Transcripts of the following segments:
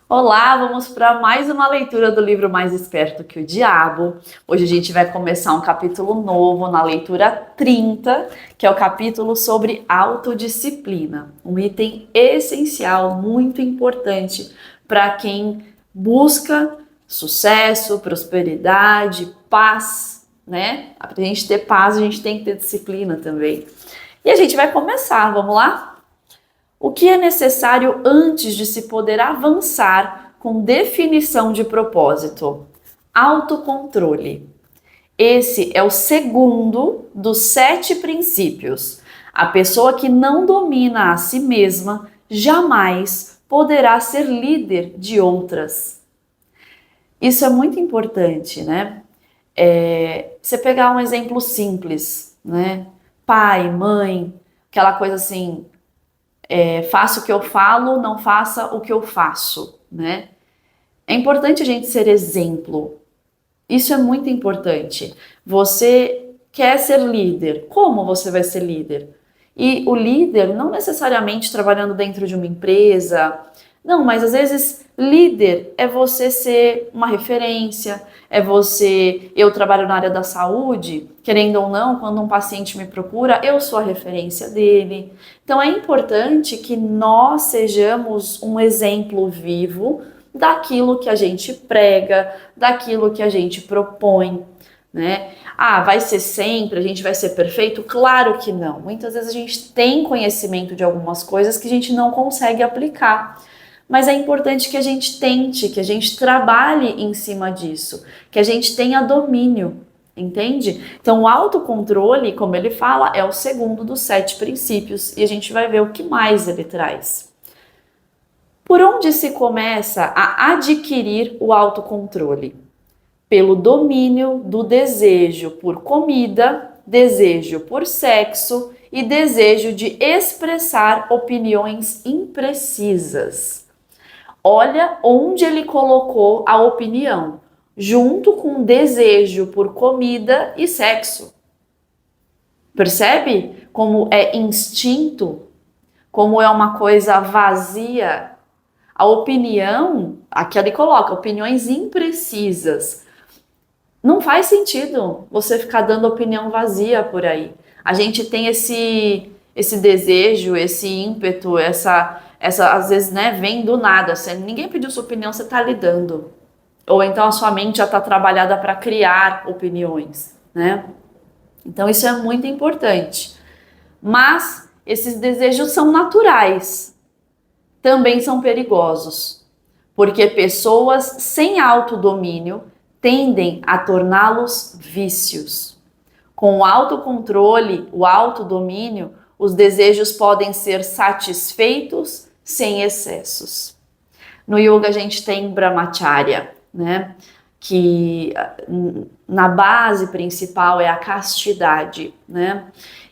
Olá, vamos para mais uma leitura do livro Mais Esperto que o Diabo. Hoje a gente vai começar um capítulo novo na leitura 30, que é o capítulo sobre autodisciplina. Um item essencial, muito importante para quem busca sucesso, prosperidade, paz, né? Para a gente ter paz, a gente tem que ter disciplina também. E a gente vai começar, vamos lá? O que é necessário antes de se poder avançar com definição de propósito? Autocontrole. Esse é o segundo dos 7 princípios. A pessoa que não domina a si mesma jamais poderá ser líder de outras. Isso é muito importante, né? Você pegar um exemplo simples, né? Pai, mãe, aquela coisa assim, faça o que eu falo, não faça o que eu faço, né? É importante a gente ser exemplo. Isso é muito importante. Você quer ser líder. Como você vai ser líder? E o líder não necessariamente trabalhando dentro de uma empresa. Não, mas às vezes líder é você ser uma referência, é você. Eu trabalho na área da saúde, querendo ou não, quando um paciente me procura, eu sou a referência dele. Então é importante que nós sejamos um exemplo vivo daquilo que a gente prega, daquilo que a gente propõe, né? Ah, vai ser sempre, a gente vai ser perfeito? Claro que não. Muitas vezes a gente tem conhecimento de algumas coisas que a gente não consegue aplicar. Mas é importante que a gente tente, que a gente trabalhe em cima disso, que a gente tenha domínio, entende? Então, o autocontrole, como ele fala, é o segundo dos 7 princípios e a gente vai ver o que mais ele traz. Por onde se começa a adquirir o autocontrole? Pelo domínio do desejo por comida, desejo por sexo e desejo de expressar opiniões imprecisas. Olha onde ele colocou a opinião, junto com o desejo por comida e sexo. Percebe como é instinto, como é uma coisa vazia? A opinião, aqui ele coloca, opiniões imprecisas. Não faz sentido você ficar dando opinião vazia por aí. A gente tem esse desejo, esse ímpeto, essa às vezes, né, vem do nada. Ninguém pediu sua opinião, você está lhe dando. Ou então a sua mente já está trabalhada para criar opiniões, né? Então isso é muito importante. Mas esses desejos são naturais, também são perigosos, porque pessoas sem autodomínio tendem a torná-los vícios. Com o autocontrole, o autodomínio, os desejos podem ser satisfeitos sem excessos. No yoga a gente tem brahmacharya, né? Que na base principal é a castidade, né?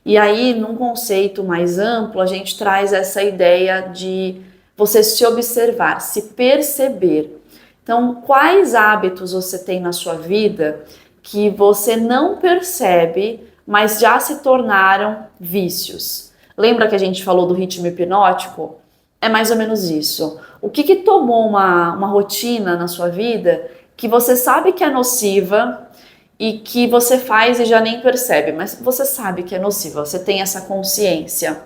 E aí, num conceito mais amplo, a gente traz essa ideia de você se observar, se perceber. Então, quais hábitos você tem na sua vida que você não percebe, mas já se tornaram vícios? Lembra que a gente falou do ritmo hipnótico? É mais ou menos isso. O que tomou uma rotina na sua vida que você sabe que é nociva e que você faz e já nem percebe, mas você sabe que é nociva, você tem essa consciência.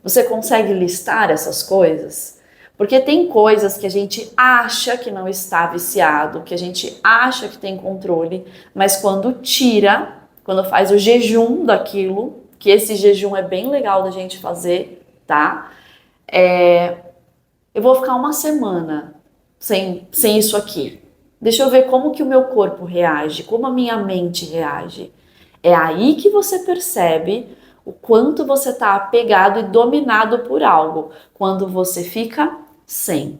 Você consegue listar essas coisas? Porque tem coisas que a gente acha que não está viciado, que a gente acha que tem controle, mas quando tira, quando faz o jejum daquilo, que esse jejum é bem legal da gente fazer, tá? Eu vou ficar uma semana sem isso aqui. Deixa eu ver como que o meu corpo reage, como a minha mente reage. É aí que você percebe o quanto você está apegado e dominado por algo, quando você fica sem.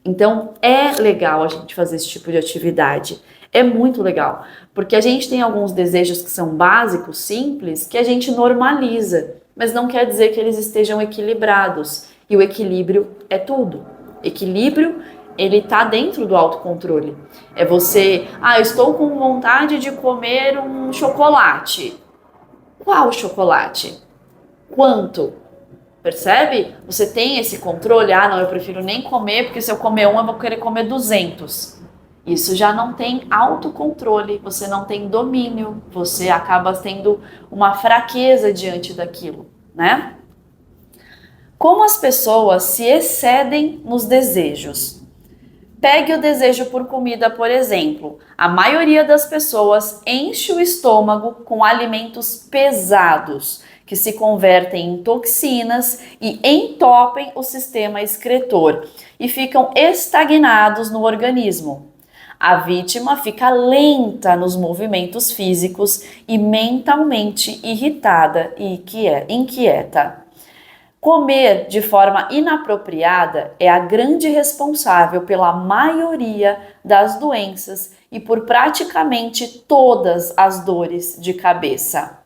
Então é legal a gente fazer esse tipo de atividade. É muito legal, porque a gente tem alguns desejos que são básicos, simples, que a gente normaliza, mas não quer dizer que eles estejam equilibrados. E o equilíbrio é tudo. Equilíbrio, ele tá dentro do autocontrole. É você, eu estou com vontade de comer um chocolate. Qual chocolate? Quanto? Percebe? Você tem esse controle? Ah, não, eu prefiro nem comer, porque se eu comer um, eu vou querer comer 200. Isso já não tem autocontrole, você não tem domínio, você acaba tendo uma fraqueza diante daquilo, né? Como as pessoas se excedem nos desejos. Pegue o desejo por comida, por exemplo. A maioria das pessoas enche o estômago com alimentos pesados, que se convertem em toxinas e entopem o sistema excretor e ficam estagnados no organismo. A vítima fica lenta nos movimentos físicos e mentalmente irritada e inquieta. Comer de forma inapropriada é a grande responsável pela maioria das doenças e por praticamente todas as dores de cabeça.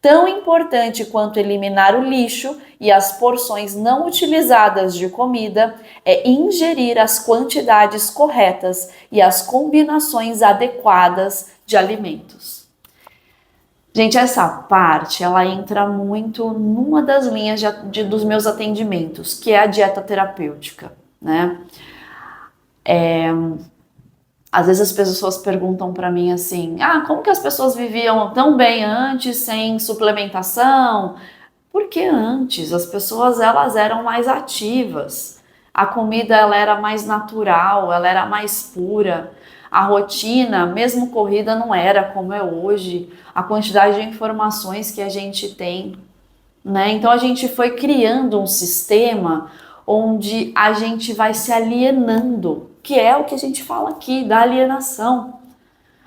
Tão importante quanto eliminar o lixo e as porções não utilizadas de comida é ingerir as quantidades corretas e as combinações adequadas de alimentos. Gente, essa parte, ela entra muito numa das linhas dos meus atendimentos, que é a dieta terapêutica, né? Às vezes as pessoas perguntam para mim assim, como que as pessoas viviam tão bem antes, sem suplementação? Porque antes as pessoas, elas eram mais ativas, a comida ela era mais natural, ela era mais pura, a rotina, mesmo corrida, não era como é hoje, a quantidade de informações que a gente tem, né? Então a gente foi criando um sistema onde a gente vai se alienando, que é o que a gente fala aqui, da alienação.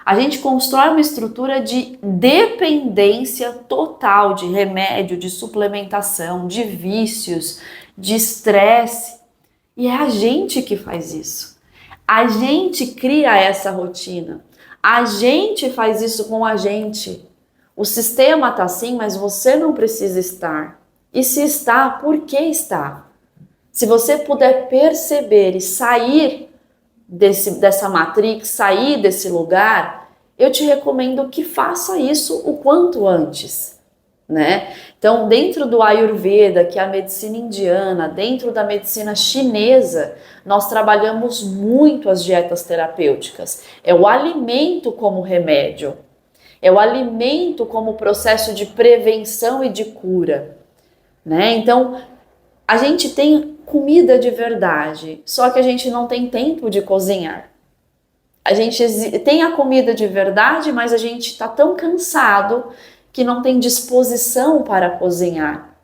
A gente constrói uma estrutura de dependência total de remédio, de suplementação, de vícios, de estresse. E é a gente que faz isso. A gente cria essa rotina. A gente faz isso com a gente. O sistema está assim, mas você não precisa estar. E se está, por que está? Se você puder perceber e sair dessa matrix, sair desse lugar, eu te recomendo que faça isso o quanto antes, né? Então, dentro do Ayurveda, que é a medicina indiana, dentro da medicina chinesa, nós trabalhamos muito as dietas terapêuticas. É o alimento como remédio, é o alimento como processo de prevenção e de cura, né? Então, a gente tem comida de verdade, só que a gente não tem tempo de cozinhar. A gente tem a comida de verdade, mas a gente está tão cansado que não tem disposição para cozinhar.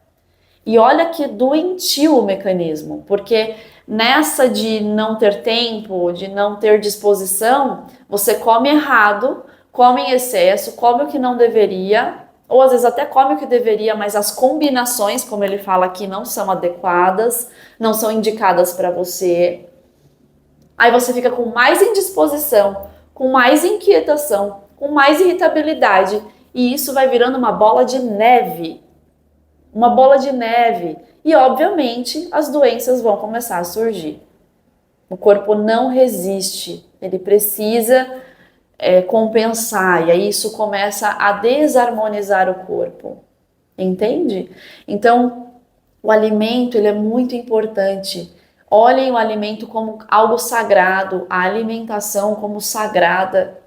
E olha que doentio o mecanismo, porque nessa de não ter tempo, de não ter disposição, você come errado, come em excesso, come o que não deveria, ou às vezes até come o que deveria, mas as combinações, como ele fala aqui, não são adequadas, não são indicadas para você. Aí você fica com mais indisposição, com mais inquietação, com mais irritabilidade, e isso vai virando uma bola de neve. Uma bola de neve. E, obviamente, as doenças vão começar a surgir. O corpo não resiste, ele precisa compensar, e aí isso começa a desarmonizar o corpo. Entende? Então, o alimento ele é muito importante. Olhem o alimento como algo sagrado, a alimentação como sagrada,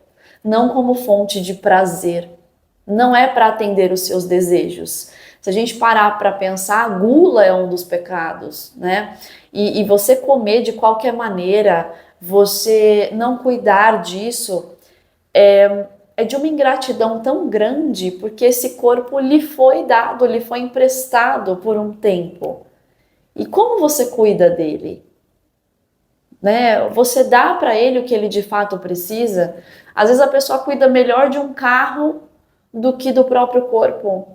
não como fonte de prazer. Não é para atender os seus desejos. Se a gente parar para pensar, a gula é um dos pecados, né? E você comer de qualquer maneira, você não cuidar disso, é de uma ingratidão tão grande, porque esse corpo lhe foi dado, lhe foi emprestado por um tempo. E como você cuida dele? Né? Você dá para ele o que ele de fato precisa? Às vezes a pessoa cuida melhor de um carro do que do próprio corpo,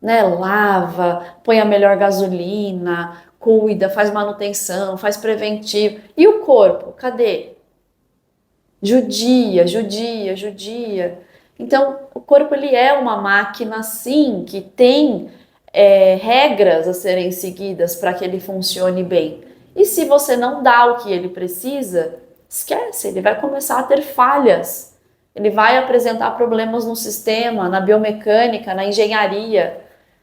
né? Lava, põe a melhor gasolina, cuida, faz manutenção, faz preventivo. E o corpo, cadê? Judia, judia, judia. Então, o corpo ele é uma máquina, sim, que tem regras a serem seguidas para que ele funcione bem. E se você não dá o que ele precisa, esquece, ele vai começar a ter falhas. Ele vai apresentar problemas no sistema, na biomecânica, na engenharia.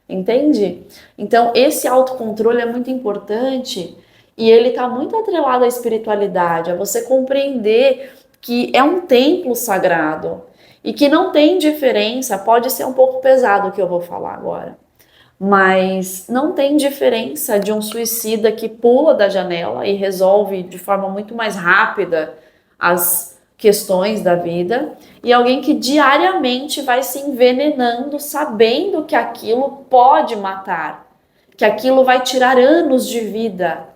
Entende? Então, esse autocontrole é muito importante e ele está muito atrelado à espiritualidade, a você compreender que é um templo sagrado e que não tem diferença. Pode ser um pouco pesado o que eu vou falar agora, mas não tem diferença de um suicida que pula da janela e resolve de forma muito mais rápida as questões da vida e alguém que diariamente vai se envenenando sabendo que aquilo pode matar, que aquilo vai tirar anos de vida.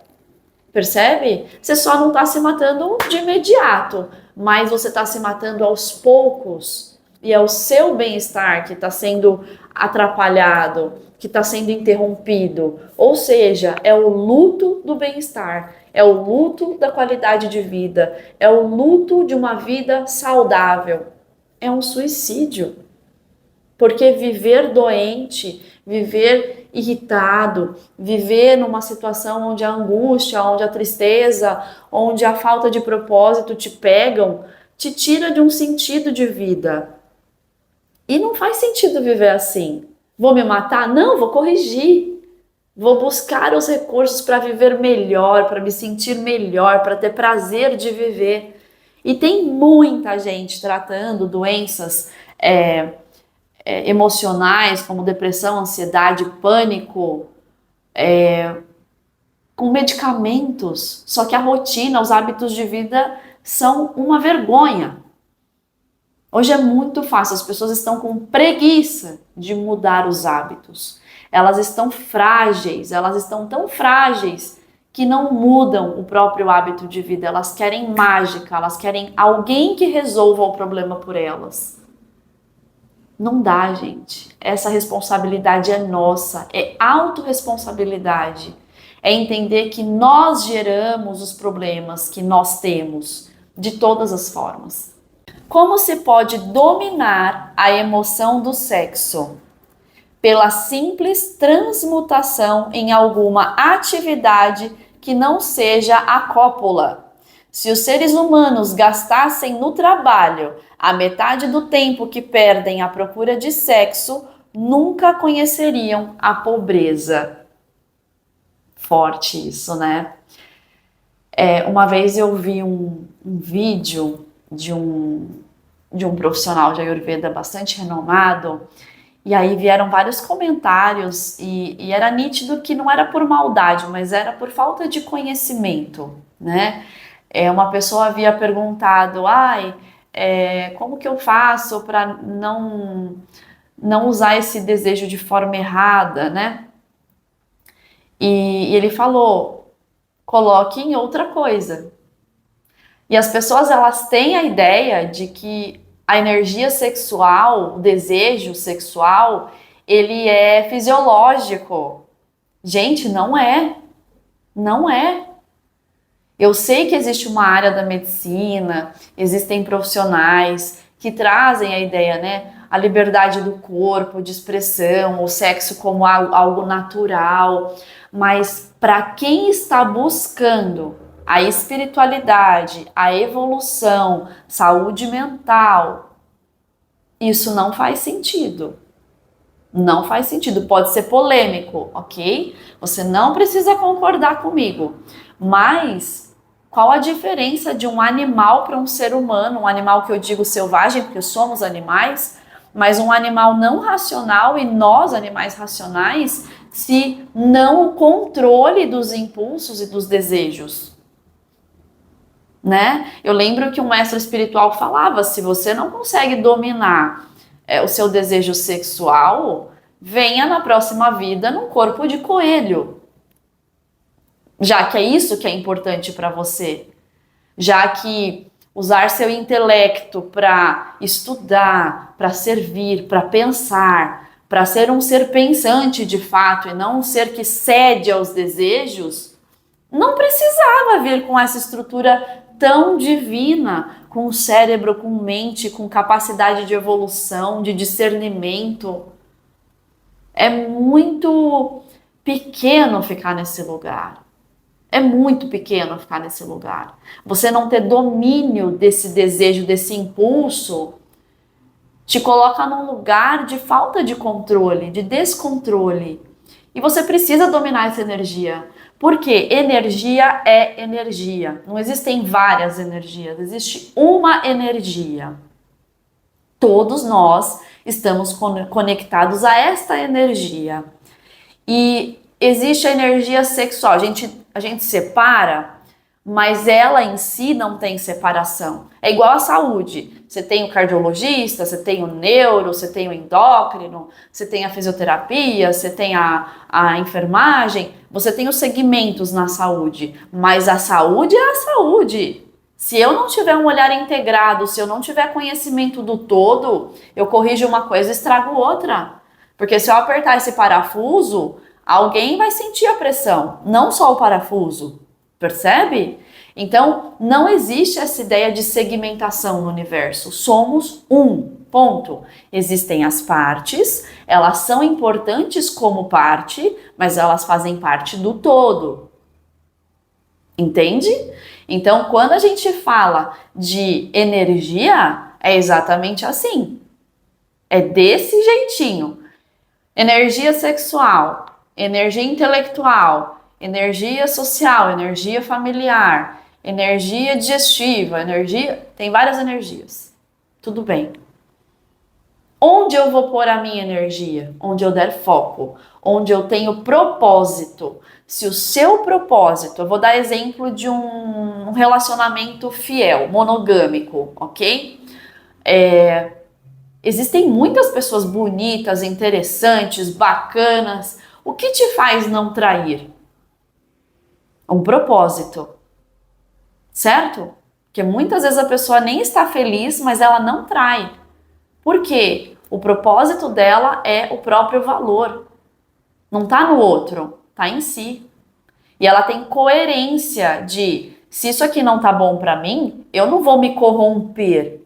Percebe? Você só não está se matando de imediato, mas você está se matando aos poucos. E é o seu bem-estar que está sendo atrapalhado, que está sendo interrompido. Ou seja, é o luto do bem-estar, é o luto da qualidade de vida, é o luto de uma vida saudável. É um suicídio. Porque viver doente, viver irritado, viver numa situação onde a angústia, onde a tristeza, onde a falta de propósito te pegam, te tira de um sentido de vida. E não faz sentido viver assim. Vou me matar? Não, vou corrigir. Vou buscar os recursos para viver melhor, para me sentir melhor, para ter prazer de viver. E tem muita gente tratando doenças emocionais, como depressão, ansiedade, pânico, com medicamentos. Só que a rotina, os hábitos de vida são uma vergonha. Hoje é muito fácil, as pessoas estão com preguiça de mudar os hábitos. Elas estão frágeis, elas estão tão frágeis que não mudam o próprio hábito de vida. Elas querem mágica, elas querem alguém que resolva o problema por elas. Não dá, gente. Essa responsabilidade é nossa, é autorresponsabilidade. É entender que nós geramos os problemas que nós temos, de todas as formas. Como se pode dominar a emoção do sexo? Pela simples transmutação em alguma atividade que não seja a cópula. Se os seres humanos gastassem no trabalho a metade do tempo que perdem à procura de sexo, nunca conheceriam a pobreza. Forte isso, né? Uma vez eu vi um vídeo de um profissional de Ayurveda bastante renomado, e aí vieram vários comentários, e era nítido que não era por maldade, mas era por falta de conhecimento, né? Uma pessoa havia perguntado, como que eu faço para não usar esse desejo de forma errada, né? E ele falou, coloque em outra coisa. E as pessoas, elas têm a ideia de que a energia sexual, o desejo sexual, ele é fisiológico. Gente, não é. Não é. Eu sei que existe uma área da medicina, existem profissionais que trazem a ideia, né? A liberdade do corpo, de expressão, o sexo como algo natural. Mas para quem está buscando a espiritualidade, a evolução, saúde mental, isso não faz sentido. Não faz sentido. Pode ser polêmico, ok? Você não precisa concordar comigo. Mas qual a diferença de um animal para um ser humano? Um animal que eu digo selvagem, porque somos animais, mas um animal não racional e nós, animais racionais, se não o controle dos impulsos e dos desejos. Né? Eu lembro que um mestre espiritual falava, se você não consegue dominar o seu desejo sexual, venha na próxima vida num corpo de coelho. Já que é isso que é importante para você. Já que usar seu intelecto para estudar, para servir, para pensar, para ser um ser pensante de fato e não um ser que cede aos desejos, não precisava vir com essa estrutura tão divina, com cérebro, com mente, com capacidade de evolução, de discernimento. É muito pequeno ficar nesse lugar. É muito pequeno ficar nesse lugar. Você não ter domínio desse desejo, desse impulso, te coloca num lugar de falta de controle, de descontrole. E você precisa dominar essa energia. Porque energia é energia. Não existem várias energias, existe uma energia. Todos nós estamos conectados a esta energia. E existe a energia sexual. A gente separa, mas ela em si não tem separação. É igual à saúde. Você tem o cardiologista, você tem o neuro, você tem o endócrino, você tem a fisioterapia, você tem a enfermagem, você tem os segmentos na saúde. Mas a saúde é a saúde. Se eu não tiver um olhar integrado, se eu não tiver conhecimento do todo, eu corrijo uma coisa e estrago outra. Porque se eu apertar esse parafuso, alguém vai sentir a pressão, não só o parafuso. Percebe? Então, não existe essa ideia de segmentação no universo. Somos um, ponto. Existem as partes, elas são importantes como parte, mas elas fazem parte do todo. Entende? Então, quando a gente fala de energia, é exatamente assim. É desse jeitinho. Energia sexual, energia intelectual, energia social, energia familiar, energia digestiva, energia... Tem várias energias. Tudo bem. Onde eu vou pôr a minha energia? Onde eu der foco. Onde eu tenho propósito. Se o seu propósito... Eu vou dar exemplo de um relacionamento fiel, monogâmico, ok? Existem muitas pessoas bonitas, interessantes, bacanas. O que te faz não trair? Um propósito, certo? Porque muitas vezes a pessoa nem está feliz, mas ela não trai. Por quê? O propósito dela é o próprio valor. Não está no outro, está em si. E ela tem coerência de, se isso aqui não tá bom para mim, eu não vou me corromper.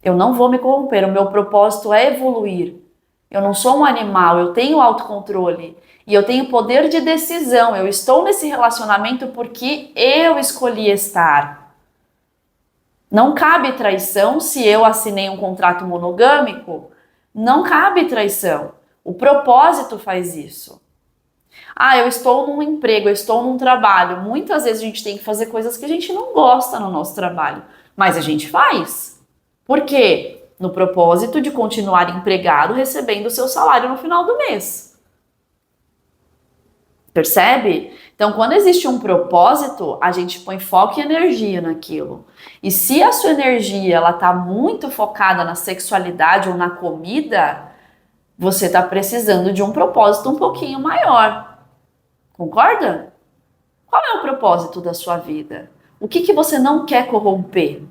Eu não vou me corromper, o meu propósito é evoluir. Eu não sou um animal, eu tenho autocontrole e eu tenho poder de decisão. Eu estou nesse relacionamento porque eu escolhi estar. Não cabe traição se eu assinei um contrato monogâmico. Não cabe traição. O propósito faz isso. Ah, eu estou num emprego, eu estou num trabalho. Muitas vezes a gente tem que fazer coisas que a gente não gosta no nosso trabalho, mas a gente faz. Por quê? No propósito de continuar empregado recebendo o seu salário no final do mês. Percebe? Então, quando existe um propósito, a gente põe foco e energia naquilo. E se a sua energia ela tá muito focada na sexualidade ou na comida, você está precisando de um propósito um pouquinho maior. Concorda? Qual é o propósito da sua vida? O que você não quer corromper?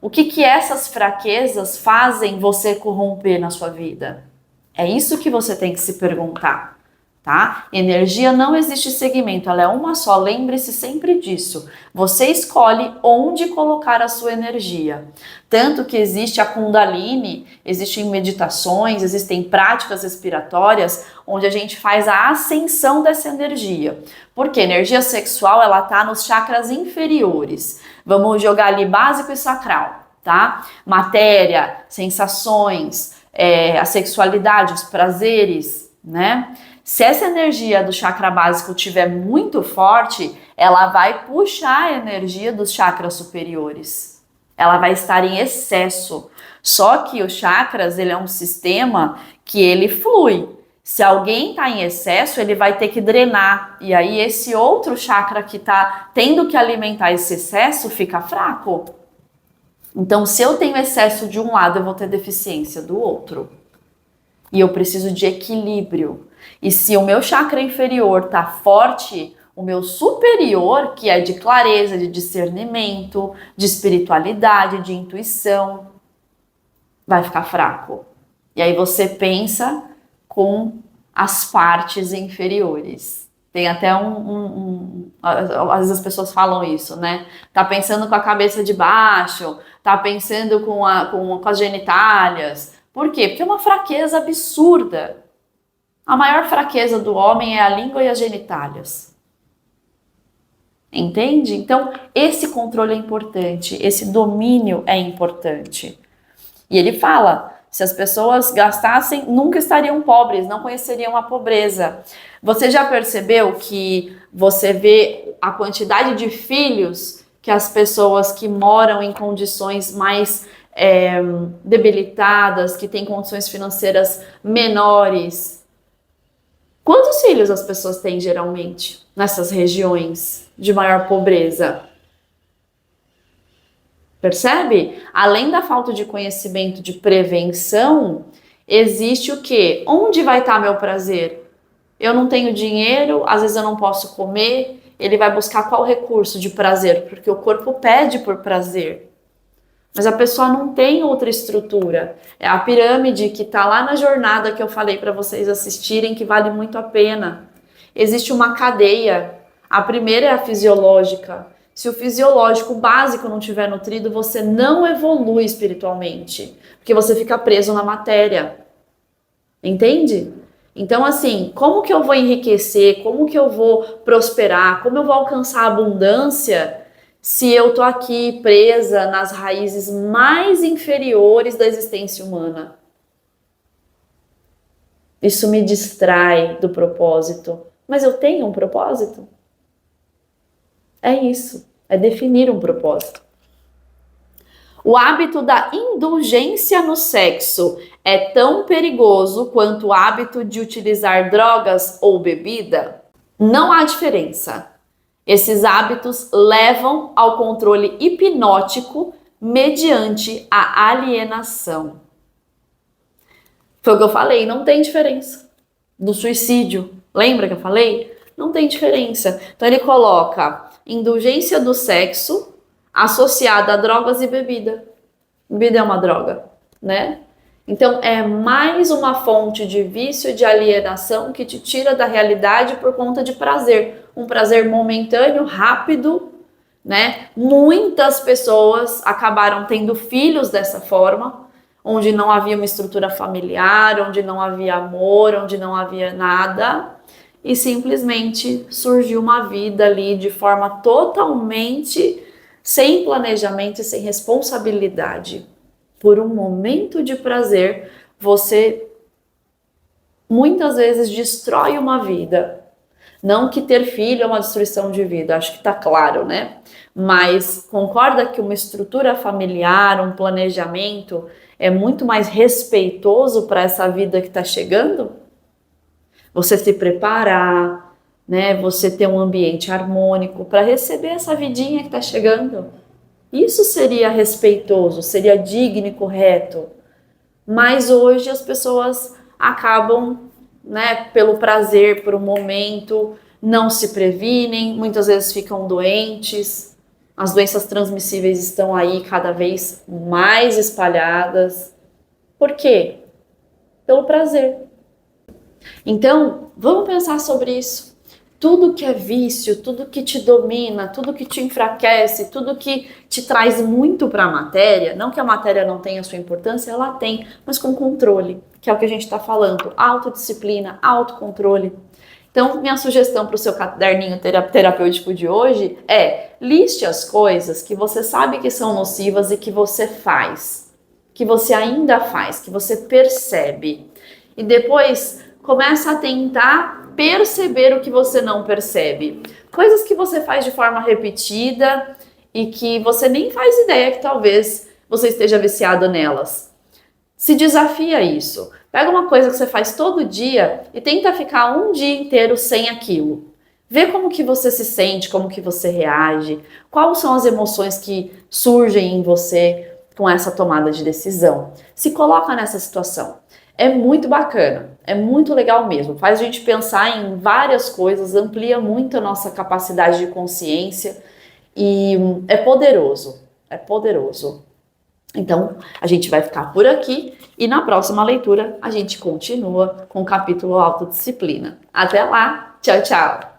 O que essas fraquezas fazem você corromper na sua vida? É isso que você tem que se perguntar, tá? Energia não existe segmento, ela é uma só, lembre-se sempre disso. Você escolhe onde colocar a sua energia. Tanto que existe a Kundalini, existem meditações, existem práticas respiratórias, onde a gente faz a ascensão dessa energia. Porque energia sexual, ela tá nos chakras inferiores. Vamos jogar ali básico e sacral, tá? Matéria, sensações, a sexualidade, os prazeres, né? Se essa energia do chakra básico estiver muito forte, ela vai puxar a energia dos chakras superiores. Ela vai estar em excesso. Só que os chakras, ele é um sistema que ele flui. Se alguém está em excesso, ele vai ter que drenar. E aí esse outro chakra que está tendo que alimentar esse excesso fica fraco. Então, se eu tenho excesso de um lado, eu vou ter deficiência do outro. E eu preciso de equilíbrio. E se o meu chakra inferior está forte, o meu superior, que é de clareza, de discernimento, de espiritualidade, de intuição, vai ficar fraco. E aí você pensa com as partes inferiores. Tem até às vezes as pessoas falam isso, né? Tá pensando com a cabeça de baixo, tá pensando com as genitálias. Por quê? Porque é uma fraqueza absurda. A maior fraqueza do homem é a língua e as genitálias. Entende? Então, esse controle é importante, esse domínio é importante. E ele fala, se as pessoas gastassem, nunca estariam pobres, não conheceriam a pobreza. Você já percebeu que você vê a quantidade de filhos que as pessoas que moram em condições mais debilitadas, que têm condições financeiras menores? Quantos filhos as pessoas têm geralmente nessas regiões de maior pobreza? Percebe? Além da falta de conhecimento de prevenção, existe o quê? Onde vai estar meu prazer? Eu não tenho dinheiro, às vezes eu não posso comer, ele vai buscar qual recurso de prazer? Porque o corpo pede por prazer. Mas a pessoa não tem outra estrutura. É a pirâmide que está lá na jornada que eu falei para vocês assistirem, que vale muito a pena. Existe uma cadeia. A primeira é a fisiológica. Se o fisiológico básico não estiver nutrido, você não evolui espiritualmente, porque você fica preso na matéria. Entende? Então, assim, como que eu vou enriquecer? Como que eu vou prosperar? Como eu vou alcançar a abundância se eu tô aqui presa nas raízes mais inferiores da existência humana? Isso me distrai do propósito. Mas eu tenho um propósito? É isso, é definir um propósito. O hábito da indulgência no sexo é tão perigoso quanto o hábito de utilizar drogas ou bebida? Não há diferença. Esses hábitos levam ao controle hipnótico mediante a alienação. Foi o que eu falei, não tem diferença. Do suicídio, lembra que eu falei? Não tem diferença. Então ele coloca indulgência do sexo associada a drogas e bebida. Bebida é uma droga, né? Então é mais uma fonte de vício, de alienação que te tira da realidade por conta de prazer. Um prazer momentâneo, rápido, né? Muitas pessoas acabaram tendo filhos dessa forma, onde não havia uma estrutura familiar, onde não havia amor, onde não havia nada, e simplesmente surgiu uma vida ali de forma totalmente sem planejamento e sem responsabilidade. Por um momento de prazer, você muitas vezes destrói uma vida. Não que ter filho é uma destruição de vida, acho que tá claro, né? Mas concorda que uma estrutura familiar, um planejamento é muito mais respeitoso para essa vida que está chegando? Você se preparar, né? Você ter um ambiente harmônico para receber essa vidinha que está chegando. Isso seria respeitoso, seria digno e correto. Mas hoje as pessoas acabam, né, pelo prazer, por um momento, não se previnem, muitas vezes ficam doentes. As doenças transmissíveis estão aí cada vez mais espalhadas. Por quê? Pelo prazer. Então, vamos pensar sobre isso. Tudo que é vício, tudo que te domina, tudo que te enfraquece, tudo que te traz muito para a matéria, não que a matéria não tenha sua importância, ela tem, mas com controle, que é o que a gente está falando, autodisciplina, autocontrole. Então, minha sugestão para o seu caderninho terapêutico de hoje é: liste as coisas que você sabe que são nocivas e que você faz, que você ainda faz, que você percebe. E depois começa a tentar perceber o que você não percebe. Coisas que você faz de forma repetida e que você nem faz ideia que talvez você esteja viciado nelas. Se desafia isso. Pega uma coisa que você faz todo dia e tenta ficar um dia inteiro sem aquilo. Vê como que você se sente, como que você reage, quais são as emoções que surgem em você com essa tomada de decisão. Se coloca nessa situação. É muito bacana, é muito legal mesmo. Faz a gente pensar em várias coisas, amplia muito a nossa capacidade de consciência e é poderoso, é poderoso. Então, a gente vai ficar por aqui e na próxima leitura a gente continua com o capítulo Autodisciplina. Até lá, tchau, tchau!